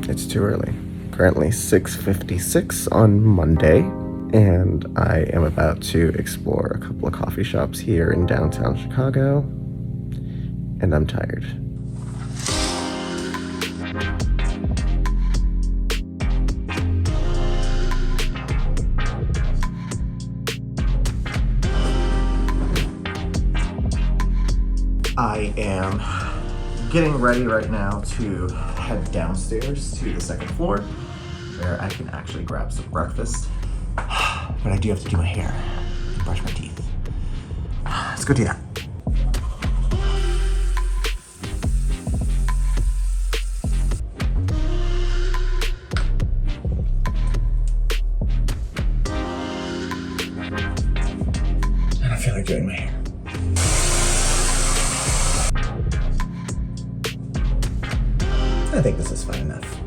It's too early. Currently 6:56 on Monday, and I am about to explore a couple of coffee shops here in downtown Chicago, and I'm tired. I am getting ready right now to head downstairs to the second floor where I can actually grab some breakfast. But I do have to do my hair and brush my teeth. Let's go do that. I don't feel like doing my hair. I think this is fine enough.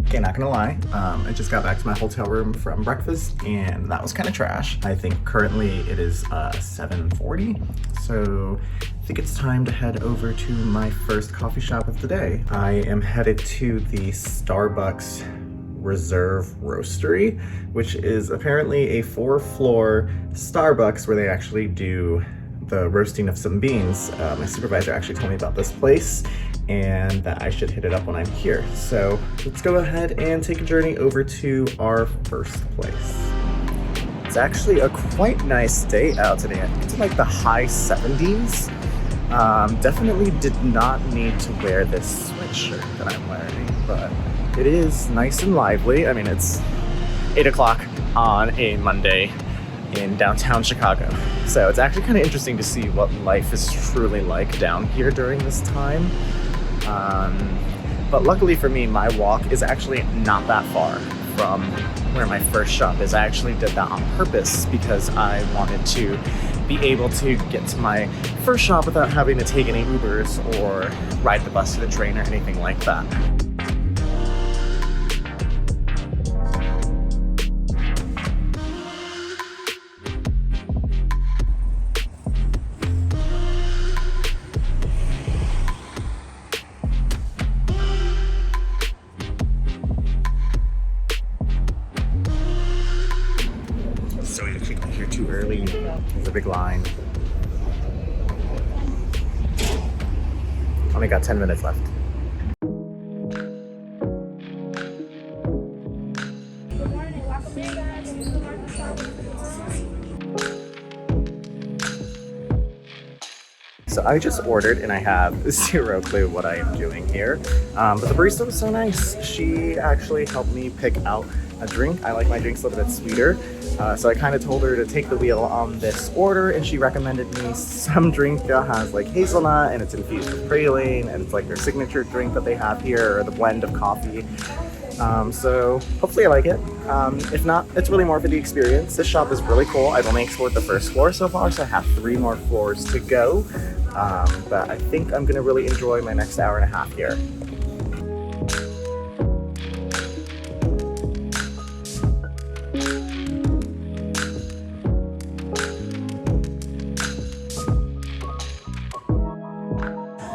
Okay, not gonna lie, I just got back to my hotel room from breakfast and that was kind of trash. I think currently it is 7:40, so I think it's time to head over to my first coffee shop of the day. I am headed to the Starbucks Reserve Roastery, which is apparently a 4-floor Starbucks where they actually do the roasting of some beans. My supervisor actually told me about this place and that I should hit it up when I'm here. So let's go ahead and take a journey over to our first place. It's actually a quite nice day out today. I think it's like the high 70s. Definitely did not need to wear this sweatshirt that I'm wearing, but it is nice and lively. I mean, it's 8 o'clock on a Monday in downtown Chicago. So it's actually kind of interesting to see what life is truly like down here during this time. But luckily for me, my walk is actually not that far from where my first shop is. I actually did that on purpose because I wanted to be able to get to my first shop without having to take any Ubers or ride the bus to the train or anything like that. So we actually got here too early. There's a big line. Only got 10 minutes left. So I just ordered and I have zero clue what I am doing here. But the barista was so nice. She actually helped me pick out a drink. I like my drinks a little bit sweeter. So I kind of told her to take the wheel on this order, and she recommended me some drink that has like hazelnut and it's infused with praline, and it's like their signature drink that they have here, or the blend of coffee. So hopefully I like it. If not, it's really more for the experience. This shop is really cool. I've only explored the first floor so far, so I have 3 more floors to go. But I think I'm gonna really enjoy my next hour and a half here.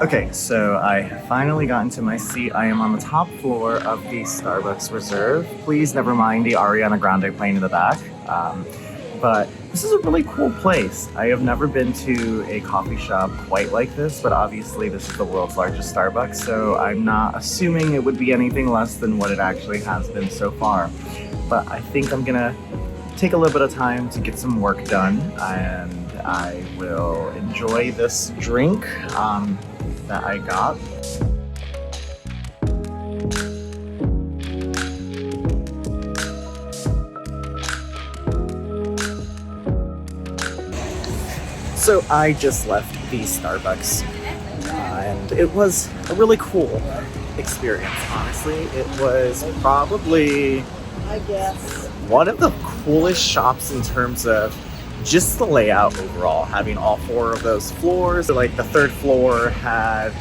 Okay, so I finally got into my seat. I am on the top floor of the Starbucks Reserve. Please never mind the Ariana Grande playing in the back. But this is a really cool place. I have never been to a coffee shop quite like this, but obviously this is the world's largest Starbucks, so I'm not assuming it would be anything less than what it actually has been so far. But I think I'm gonna take a little bit of time to get some work done, and I will enjoy this drink that I got. So I just left the Starbucks and it was a really cool experience, honestly. It was probably, I guess, one of the coolest shops in terms of just the layout overall, having all 4 of those floors. So, like, the 3rd floor had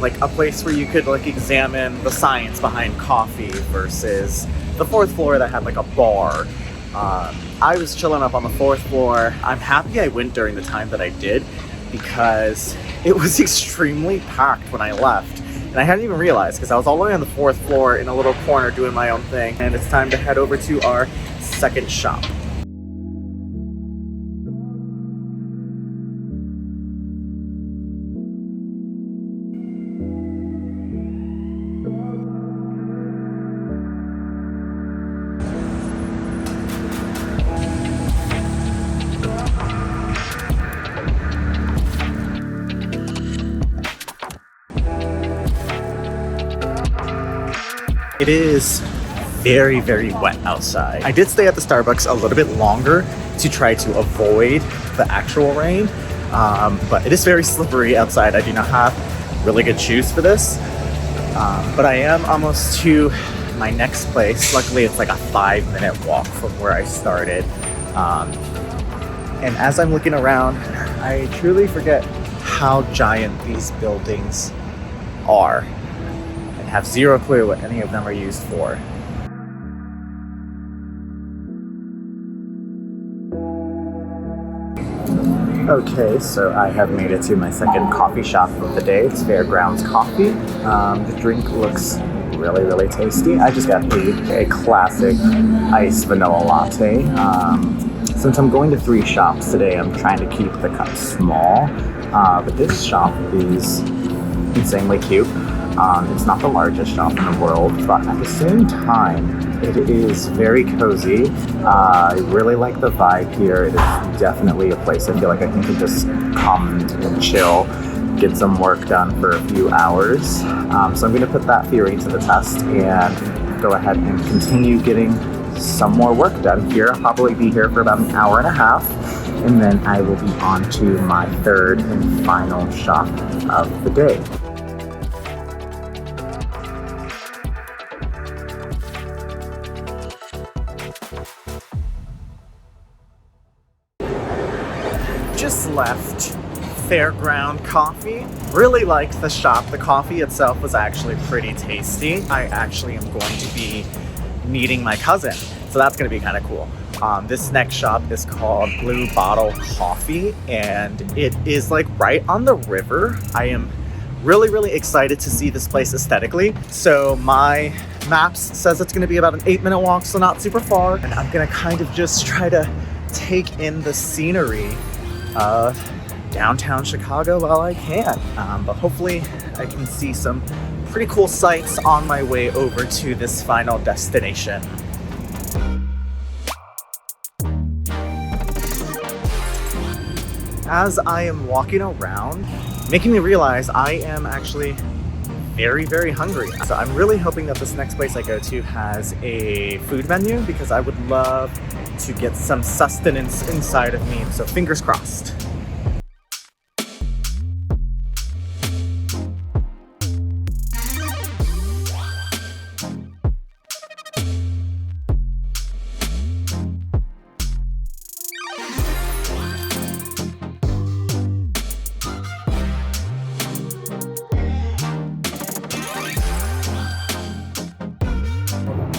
like a place where you could like examine the science behind coffee, versus the 4th floor that had like a bar. I was chilling up on the 4th floor. I'm happy I went during the time that I did because it was extremely packed when I left. And I hadn't even realized because I was all the way on the 4th floor in a little corner doing my own thing. And it's time to head over to our second shop. It is very, very wet outside. I did stay at the Starbucks a little bit longer to try to avoid the actual rain, but it is very slippery outside. I do not have really good shoes for this, but I am almost to my next place. Luckily, it's like a 5-minute walk from where I started. And as I'm looking around, I truly forget how giant these buildings are. Have zero clue what any of them are used for. Okay, so I have made it to my second coffee shop of the day. It's Fairgrounds Coffee. The drink looks really, really tasty. I just got a classic iced vanilla latte. Since I'm going to 3 shops today, I'm trying to keep the cup small, but this shop is insanely cute. It's not the largest shop in the world, but at the same time, it is very cozy. I really like the vibe here. It is definitely a place I feel like I can just come and chill, get some work done for a few hours. So I'm going to put that theory to the test and go ahead and continue getting some more work done here. I'll probably be here for about an hour and a half, and then I will be on to my third and final shop of the day. Just left Fairgrounds Coffee. Really liked the shop. The coffee itself was actually pretty tasty. I actually am going to be meeting my cousin, so that's going to be kind of cool. This next shop is called Blue Bottle Coffee, and it is like right on the river. I am really, really excited to see this place aesthetically. So my maps says it's going to be about an 8-minute walk, so not super far. And I'm going to kind of just try to take in the scenery of downtown Chicago while I can. But hopefully I can see some pretty cool sights on my way over to this final destination. As I am walking around, making me realize I am actually very, very hungry. So I'm really hoping that this next place I go to has a food menu because I would love to get some sustenance inside of me. So fingers crossed.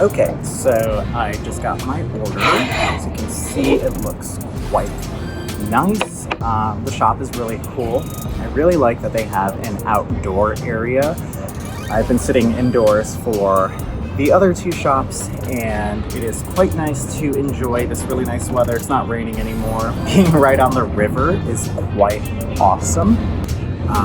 Okay, so I just got my order. As you can see, it looks quite nice. The shop is really cool. I really like that they have an outdoor area. I've been sitting indoors for the other 2 shops, and it is quite nice to enjoy this really nice weather. It's not raining anymore. Being right on the river is quite awesome.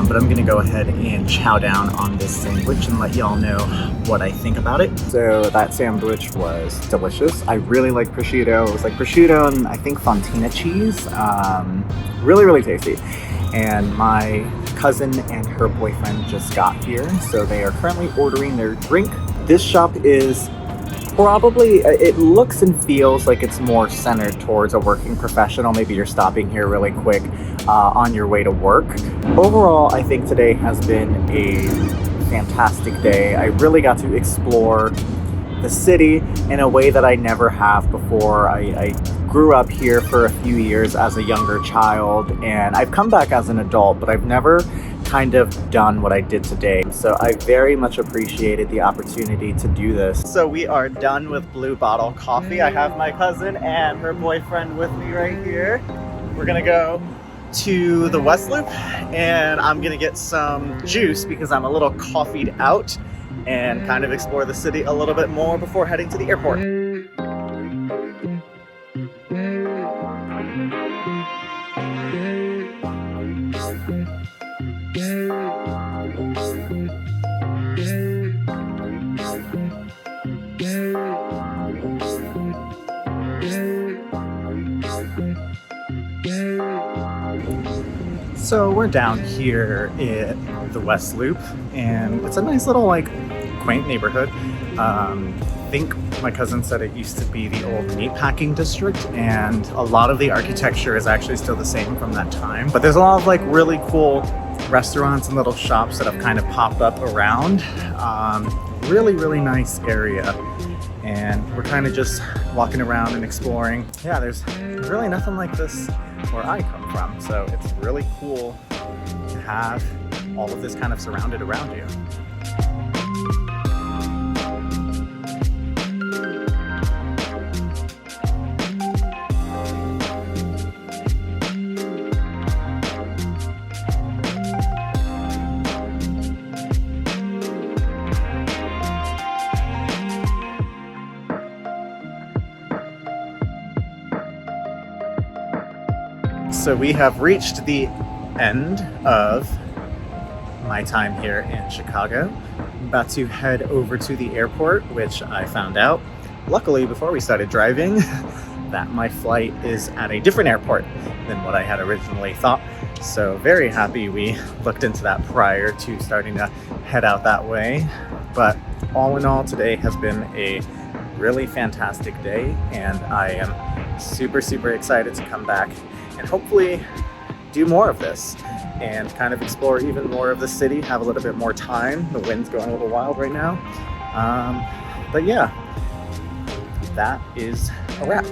But I'm gonna go ahead and chow down on this sandwich and let y'all know what I think about it. So that sandwich was delicious. I really like prosciutto. It was like prosciutto and I think fontina cheese. Really, really tasty. And my cousin and her boyfriend just got here, so they are currently ordering their drink. This shop is probably, it looks and feels like it's more centered towards a working professional. Maybe you're stopping here really quick on your way to work. Overall, I think today has been a fantastic day. I really got to explore the city in a way that I never have before. I grew up here for a few years as a younger child, and I've come back as an adult, but I've never kind of done what I did today. So I very much appreciated the opportunity to do this. So we are done with Blue Bottle Coffee. I have my cousin and her boyfriend with me right here. We're gonna go to the West Loop and I'm gonna get some juice because I'm a little coffeeed out, and kind of explore the city a little bit more before heading to the airport. So we're down here in the West Loop, and it's a nice little, like, quaint neighborhood. I think my cousin said it used to be the old meatpacking district, and a lot of the architecture is actually still the same from that time. But there's a lot of, like, really cool restaurants and little shops that have kind of popped up around. Really nice area. And we're kind of just walking around and exploring. Yeah, there's really nothing like this where I come from. So it's really cool to have all of this kind of surrounded around you. So we have reached the end of my time here in Chicago. I'm about to head over to the airport, which I found out, luckily before we started driving, that my flight is at a different airport than what I had originally thought. So very happy we looked into that prior to starting to head out that way. But all in all, today has been a really fantastic day, and I am super excited to come back and hopefully do more of this and kind of explore even more of the city, have a little bit more time. The wind's going a little wild right now. But yeah, that is a wrap.